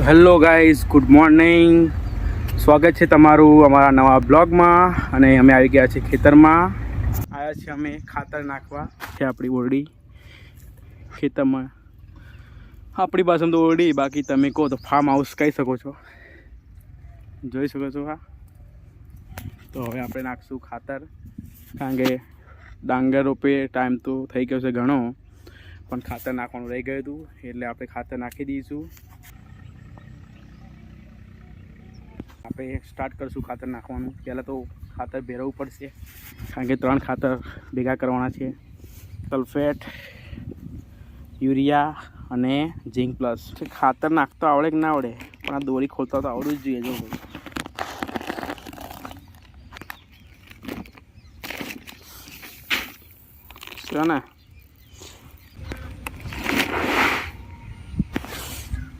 Hello guys, good morning. સ્વાગત છે તમારું અમારા નવા બ્લોગમાં. અને અમે આવી ગયા છીએ ખેતરમાં. આવ્યા છીએ અમે ખાતર નાખવા છે આપણી ઓરડી ખેતરમાં. આપણી પાસે તો ઓરડી, બાકી તમે કહો તો ફાર્મ હાઉસ કહી શકો છો. જોઈ શકો છો. હા, તો હવે આપણે નાખશું ખાતર, કારણ કે ડાંગર રોપે ટાઈમ તો થઈ ગયો છે ઘણો, પણ ખાતર નાખવાનું રહી ગયું હતું, એટલે આપણે ખાતર નાખી દઈશું. આપણે સ્ટાર્ટ કરીશું ખાતર નાખવાનું. પહેલાં તો ખાતર ભેરવવું પડશે, કારણ કે 3 ખાતર ભેગા કરવાના છે: સલ્ફેટ, યુરિયા અને ઝીંક પ્લસ. ખાતર નાખતો આવડે કે ના આવડે, પણ આ દોરી ખોલતા તો આવડવું જ જોઈએ. જો છે ને,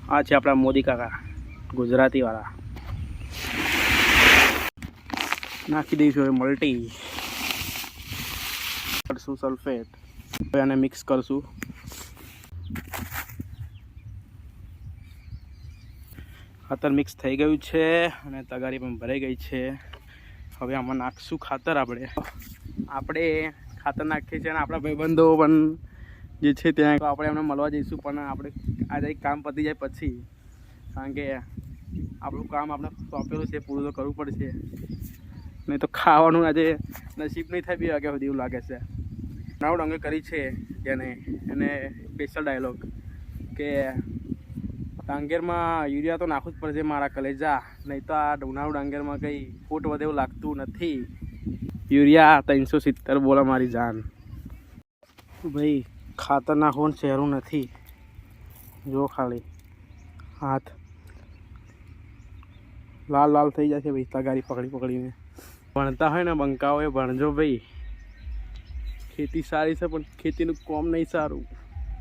આ છે આપણા મોદી કાકા, ગુજરાતીવાળા. નાખી દઈશું હવે મલ્ટી, કરશું સલ્ફેટ. હવે આને મિક્સ કરશું. ખાતર મિક્સ થઈ ગયું છે અને તગારી પણ ભરાઈ ગઈ છે. હવે આમાં નાખશું ખાતર. આપણે ખાતર નાખીએ છીએ અને આપણા ભાઈબંધો પણ જે છે ત્યાં આપણે એમને મળવા જઈશું, પણ આપણે આજે કામ પતી જાય પછી, કારણ કે આપણું કામ આપણે સોંપેલું છે, પૂરું તો કરવું પડશે. નહીં તો ખાવાનું આજે નસીબ નહીં થાય 2 વાગ્યા સુધી, એવું લાગે છે. નવ ડંગર કરી છે જેને એને સ્પેશિયલ ડાયલોગ કે ડાંગરમાં યુરિયા તો નાખવું જ પડશે મારા કલેજા, નહીં તો આ ઉનાળુ ડાંગરમાં કંઈ ફૂટ વધે એવું લાગતું નથી. યુરિયા 370 બોલા મારી જાન. ભાઈ ખાતર નાખવાનું સહેલું નથી. જો ખાલી હાથ લાલ લાલ થઈ જશે ભાઈ, તગારી પકડીને. ભણતા હોય ને બંકાઓ, એ ભણજો ભાઈ. ખેતી સારી છે, પણ ખેતીનું કોમ નહીં સારું.